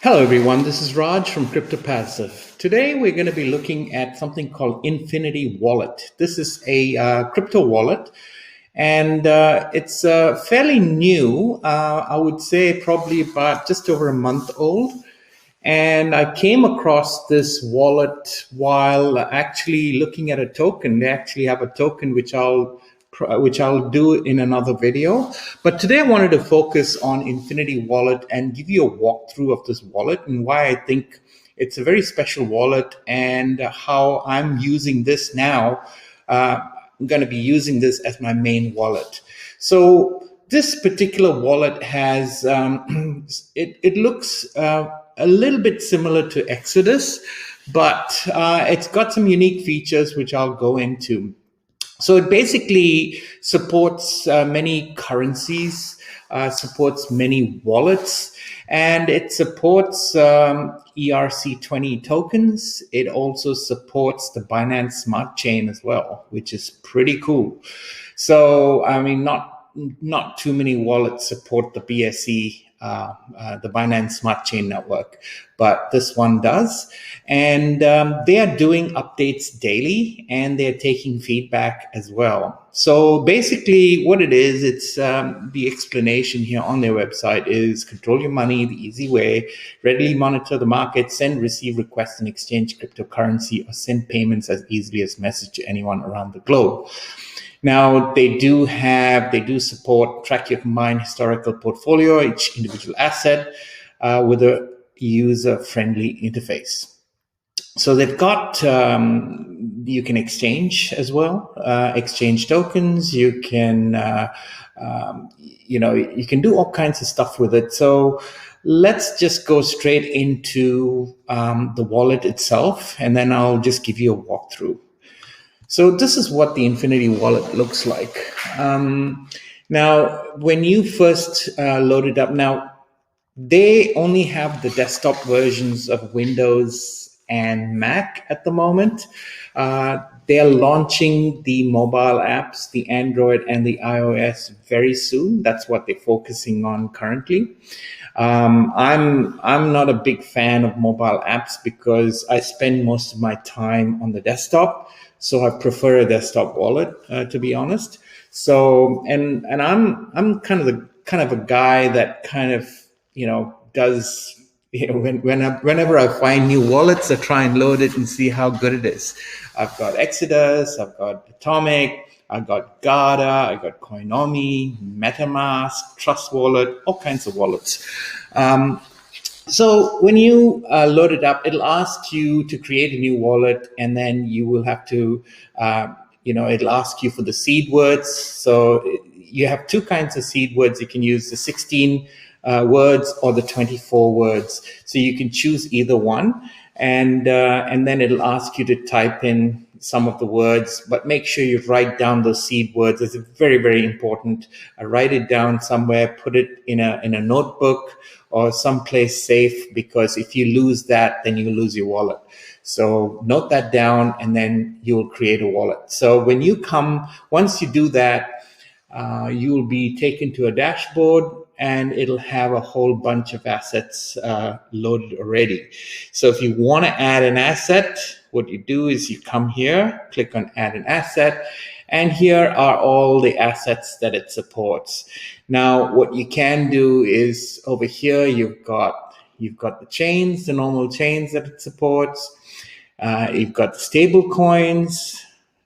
Hello everyone, this is Raj from Crypto Passive. Today we're going to be looking at something called Infinity Wallet. This is a crypto wallet and it's fairly new. I would say probably about just over a month old. And I came across this wallet while actually looking at a token. They actually have a token which I'll do in another video. But today I wanted to focus on Infinity Wallet and give you a walkthrough of this wallet and why I think it's a very special wallet and how I'm using this now. I'm going to be using this as my main wallet. So this particular wallet has, it looks a little bit similar to Exodus, but it's got some unique features which I'll go into. So it basically supports many currencies, supports many wallets, and it supports ERC20 tokens. It also supports the Binance Smart Chain as well, which is pretty cool. So, I mean, not too many wallets support the BSC, the Binance Smart Chain network, but this one does. And they are doing updates daily and they're taking feedback as well. So basically what it is, it's the explanation here on their website is control your money the easy way, readily monitor the market, send, receive requests and exchange cryptocurrency, or send payments as easily as message to anyone around the globe. Now, they do support track your combined historical portfolio, each individual asset, with a user-friendly interface. So they've got, you can exchange as well, exchange tokens. You can, you can do all kinds of stuff with it. So let's just go straight into the wallet itself, and then I'll just give you a walkthrough. So this is what the Infinity Wallet looks like. Now, when you first load it up, now they only have the desktop versions of Windows and Mac at the moment. They're launching the mobile apps, the Android and the iOS very soon. That's what they're focusing on currently. I'm not a big fan of mobile apps because I spend most of my time on the desktop. So I prefer a desktop wallet, to be honest. So, and I'm kind of a guy that kind of, does, whenever I find new wallets, I try and load it and see how good it is. I've got Exodus, I've got Atomic, I've got Gada, I've got Coinomi, MetaMask, Trust Wallet, all kinds of wallets. So when you load it up, it'll ask you to create a new wallet, and then you will have to, it'll ask you for the seed words. So you have two kinds of seed words. You can use the 16 words or the 24 words. So you can choose either one, and then it'll ask you to type in some of the words, but make sure you write down those seed words. It's very, very important. Write it down somewhere, put it in a notebook or someplace safe, because if you lose that, then you lose your wallet. So note that down, and then you'll create a wallet. So once you do that, you will be taken to a dashboard, and it'll have a whole bunch of assets loaded already. So if you want to add an asset, what you do is you come here, click on add an asset, and here are all the assets that it supports. Now, what you can do is over here, you've got the chains, the normal chains that it supports. You've got the stable coins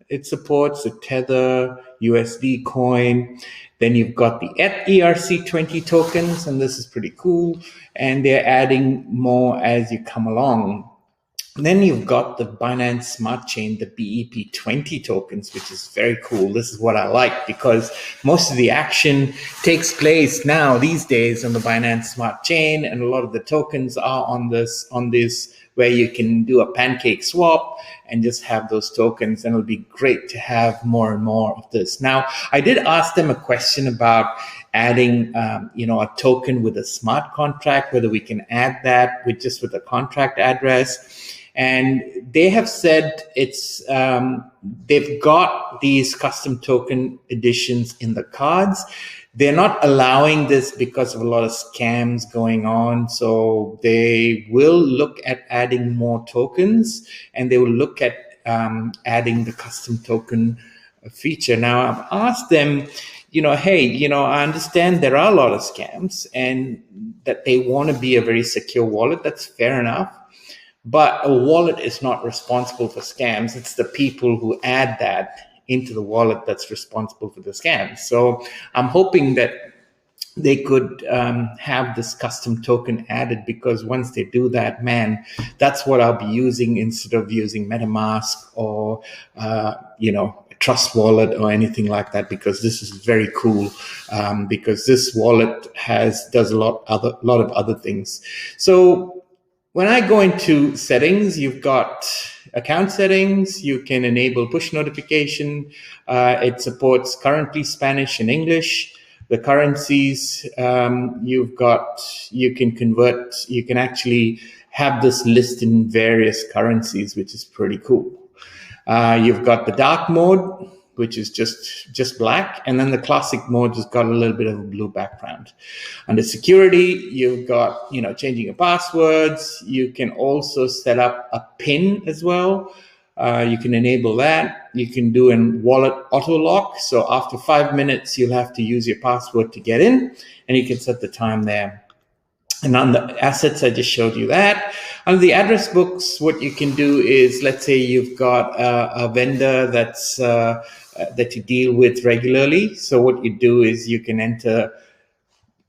it supports, the Tether, USD coin. Then you've got the ERC20 tokens, and this is pretty cool. And they're adding more as you come along. Then you've got the Binance Smart Chain, the BEP20 tokens, which is very cool. This is what I like, because most of the action takes place now these days on the Binance Smart Chain, and a lot of the tokens are on this where you can do a pancake swap and just have those tokens, and it'll be great to have more and more of this. Now, I did ask them a question about adding, a token with a smart contract, whether we can add that with a contract address. And they have said they've got these custom token editions in the cards. They're not allowing this because of a lot of scams going on. So they will look at adding more tokens, and they will look at adding the custom token feature. Now, I've asked them, hey, I understand there are a lot of scams and that they want to be a very secure wallet. That's fair enough. But a wallet is not responsible for scams. It's the people who add that into the wallet that's responsible for the scams. So I'm hoping that they could have this custom token added, because once they do that, man, that's what I'll be using instead of using MetaMask or, Trust Wallet or anything like that, because this is very cool, because this wallet does a lot of other things. So when I go into settings, you've got account settings. You can enable push notification. It supports currently Spanish and English. The currencies you can convert. You can actually have this list in various currencies, which is pretty cool. You've got the dark mode, which is just black, and then the classic mode has got a little bit of a blue background. Under security, you've got changing your passwords. You can also set up a PIN as well. You can enable that. You can do a wallet auto lock. So after 5 minutes, you'll have to use your password to get in, and you can set the time there. And on the assets, I just showed you that. On the address books, what you can do is, let's say you've got a vendor that you deal with regularly. So what you do is you can enter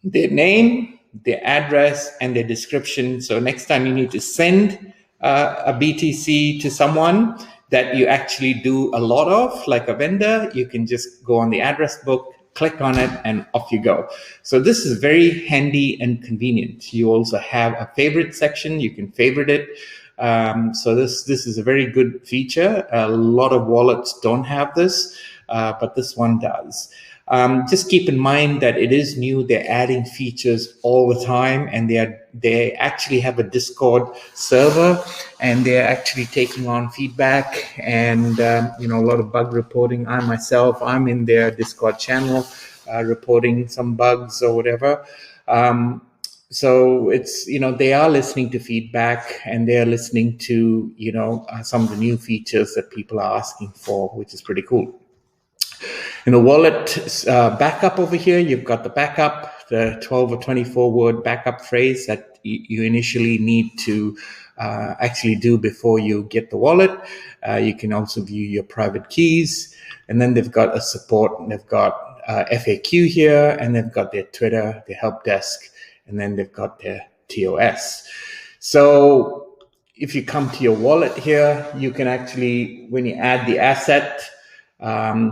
their name, their address, and their description. So next time you need to send a BTC to someone that you actually do a lot of, like a vendor, you can just go on the address book, click on it, and off you go. So this is very handy and convenient. You also have a favorite section. You can favorite it. So this is a very good feature. A lot of wallets don't have this, but this one does. Just keep in mind that it is new. They're adding features all the time, and they actually have a Discord server, and they're actually taking on feedback and a lot of bug reporting. I'm in their Discord channel reporting some bugs or whatever. So it's they are listening to feedback, and they are listening to some of the new features that people are asking for, which is pretty cool. In the wallet backup over here, you've got the backup, the 12 or 24 word backup phrase that you initially need to actually do before you get the wallet. You can also view your private keys, and then they've got a support, and they've got FAQ here, and they've got their Twitter, their help desk, and then they've got their TOS. So if you come to your wallet here, you can actually, when you add the asset,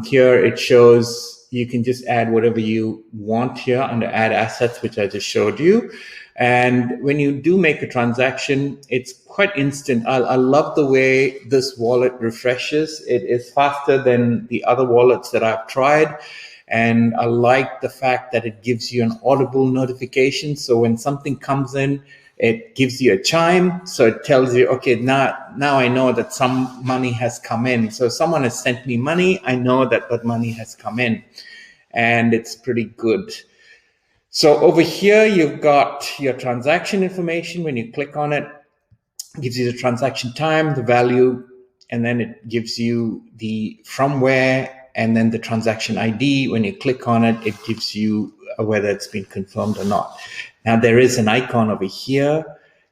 here it shows you can just add whatever you want here under add assets, which I just showed you. And when you do make a transaction, it's quite instant. I love the way this wallet refreshes. It is faster than the other wallets that I've tried. And I like the fact that it gives you an audible notification. So when something comes in, it gives you a chime. So it tells you, okay, now I know that some money has come in. So if someone has sent me money, I know that money has come in. And it's pretty good. So over here, you've got your transaction information. When you click on it, it gives you the transaction time, the value, and then it gives you the from where, and then the transaction ID. When you click on it, it gives you whether it's been confirmed or not. Now, there is an icon over here.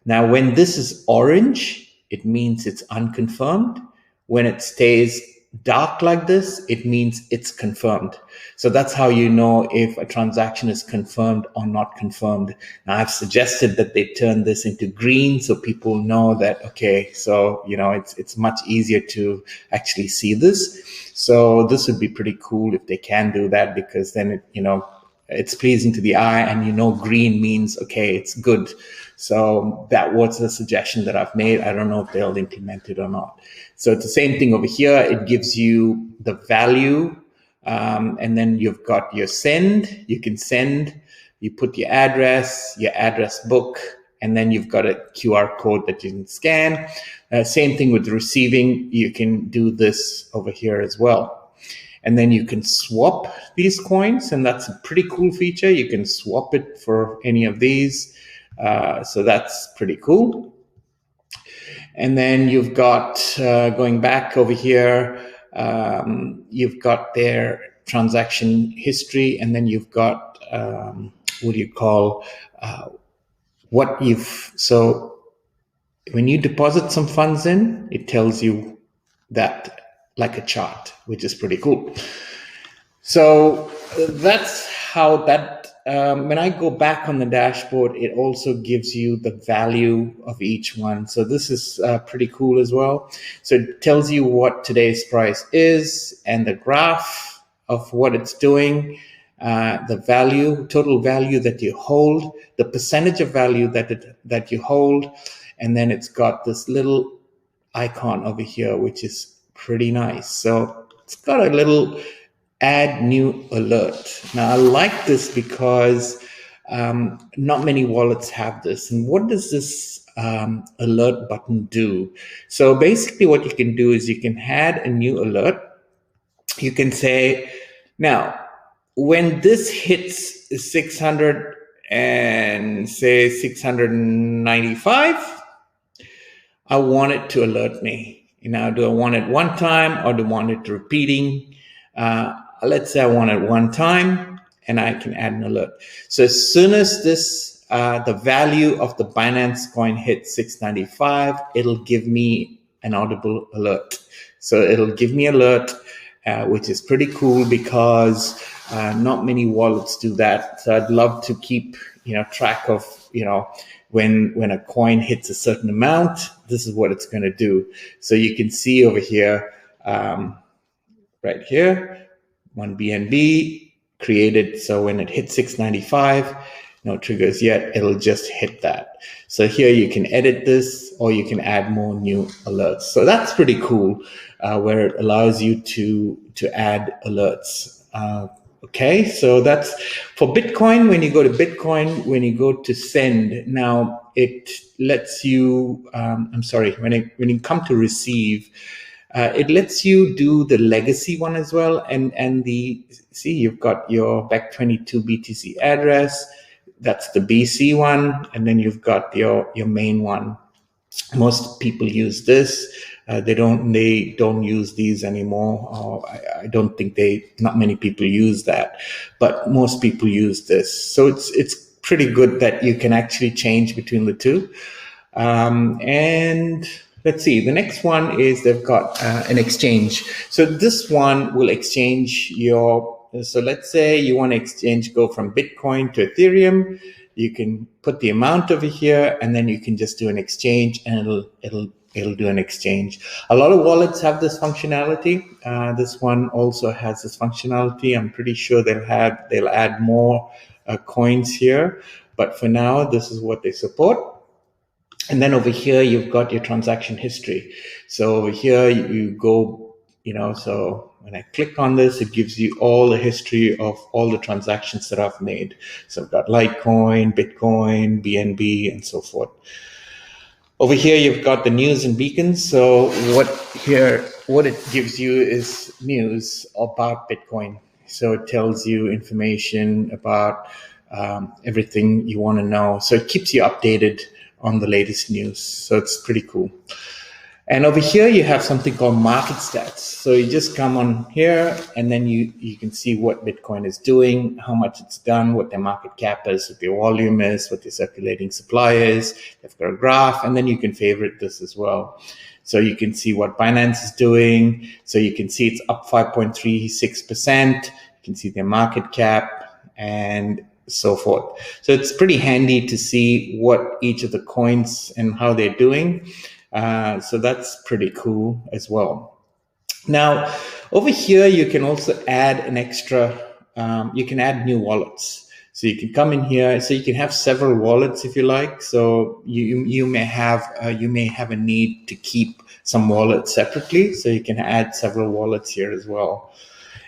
Now, when this is orange, it means it's unconfirmed. When it stays dark like this, it means it's confirmed. So that's how you know if a transaction is confirmed or not confirmed. Now, I've suggested that they turn this into green so people know that, okay, so, it's much easier to actually see this. So this would be pretty cool if they can do that, because then, it's pleasing to the eye, and green means, okay, it's good. So that was the suggestion that I've made. I don't know if they'll implement it or not. So it's the same thing over here. It gives you the value, and then you've got your send. You can send, you put your address book, and then you've got a QR code that you can scan. Same thing with receiving. You can do this over here as well. and then you can swap these coins, and that's a pretty cool feature. You can swap it for any of these, so that's pretty cool. And then you've got, going back over here, you've got their transaction history, and then you've got, what do you call, what you've, so when you deposit some funds in, it tells you that like a chart, which is pretty cool. So that's how that, when I go back on the dashboard, it also gives you the value of each one. So this is pretty cool as well. So it tells you what today's price is and the graph of what it's doing, the value, total value that you hold, the percentage of value that you hold, and then it's got this little icon over here, which is pretty nice. So it's got a little add new alert. Now I like this because not many wallets have this. And what does this alert button do? So basically what you can do is you can add a new alert. You can say, now, when this hits 600 and say 695, I want it to alert me. Now, do I want it one time or do I want it repeating? Let's say I want it one time, and I can add an alert. So as soon as this, the value of the Binance coin hits 695, it'll give me an audible alert. So it'll give me alert, which is pretty cool because not many wallets do that. So I'd love to keep, track of, when a coin hits a certain amount, this is what it's going to do. So you can see over here, right here, one BNB created. So when it hits 695, no triggers yet, it'll just hit that. So here you can edit this, or you can add more new alerts. So that's pretty cool, where it allows you to add alerts. Okay, so that's for Bitcoin. When you go to Bitcoin, when you go to send, now it lets you, when you come to receive, it lets you do the legacy one as well. And you've got your BEC22 BTC address. That's the BC one. And then you've got your main one. Most people use this. They don't use these anymore. I don't think not many people use that, but most people use this. So it's pretty good that you can actually change between the two. And let's see, the next one is they've got an exchange. So this one will exchange so let's say you want to go from Bitcoin to Ethereum. You can put the amount over here, and then you can just do an exchange, and it'll do an exchange. A lot of wallets have this functionality. This one also has this functionality. I'm pretty sure they'll add more coins here, but for now, this is what they support. And then over here, you've got your transaction history. So over here, you go, so when I click on this, it gives you all the history of all the transactions that I've made. So I've got Litecoin, Bitcoin, BNB, and so forth. Over here, you've got the news and beacons. So what it gives you is news about Bitcoin. So it tells you information about everything you want to know. So it keeps you updated on the latest news. So it's pretty cool. And over here, you have something called market stats. So you just come on here, and then you can see what Bitcoin is doing, how much it's done, what their market cap is, what their volume is, what their circulating supply is. They've got a graph, and then you can favorite this as well. So you can see what Binance is doing. So you can see it's up 5.36%. You can see their market cap and so forth. So it's pretty handy to see what each of the coins and how they're doing. So that's pretty cool as well. Now, over here, you can also add an extra, you can add new wallets. So you can come in here, so you can have several wallets if you like. So you may have a need to keep some wallets separately. So you can add several wallets here as well.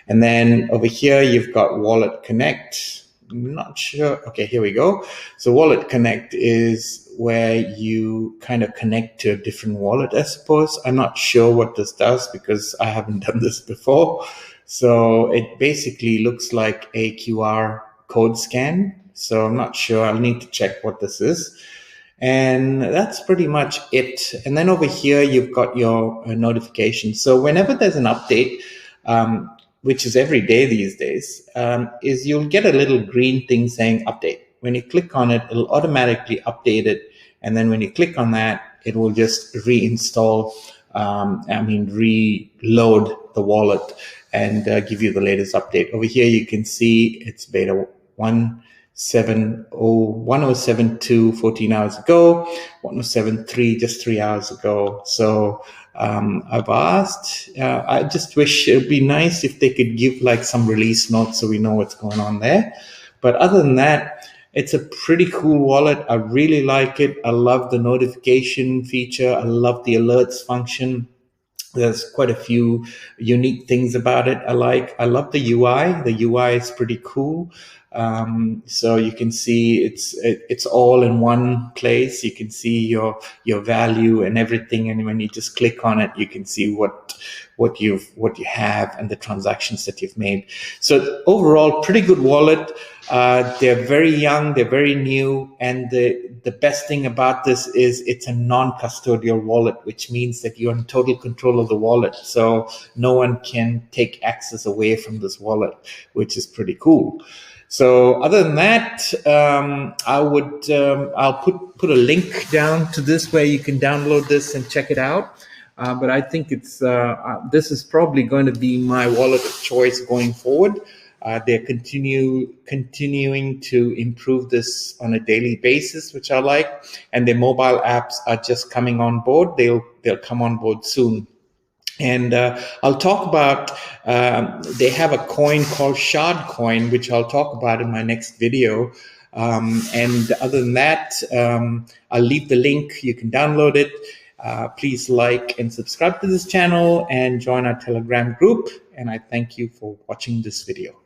And then over here, you've got Wallet Connect. I'm not sure. Okay, here we go. So Wallet Connect is where you kind of connect to a different wallet, I suppose. I'm not sure what this does because I haven't done this before. So it basically looks like a QR code scan. So I'm not sure. I'll need to check what this is. And that's pretty much it. And then over here, you've got your notifications. So whenever there's an update, which is every day these days, is you'll get a little green thing saying update. When you click on it, it'll automatically update it. And then when you click on that, it will just reinstall, reload the wallet and give you the latest update. Over here, you can see it's beta 1.10.1072 14 hours ago, 1.07.3 just 3 hours ago. So I've asked, I just wish it'd be nice if they could give like some release notes so we know what's going on there. But other than that, it's a pretty cool wallet. I really like it. I love the notification feature. I love the alerts function. There's quite a few unique things about it. I love the UI. The UI is pretty cool. So you can see it's all in one place. You can see your value and everything. And when you just click on it, you can see what you have and the transactions that you've made. So overall, pretty good wallet. They're very young, they're very new, and the best thing about this is it's a non-custodial wallet, which means that you're in total control of the wallet. So no one can take access away from this wallet, which is pretty cool. So other than that, I'll put a link down to this where you can download this and check it out. But I think this is probably going to be my wallet of choice going forward. They're continuing to improve this on a daily basis, which I like. And their mobile apps are just coming on board. They'll come on board soon. And I'll talk about, they have a coin called Shard Coin, which I'll talk about in my next video. And other than that, I'll leave the link. You can download it. Please like and subscribe to this channel and join our Telegram group. And I thank you for watching this video.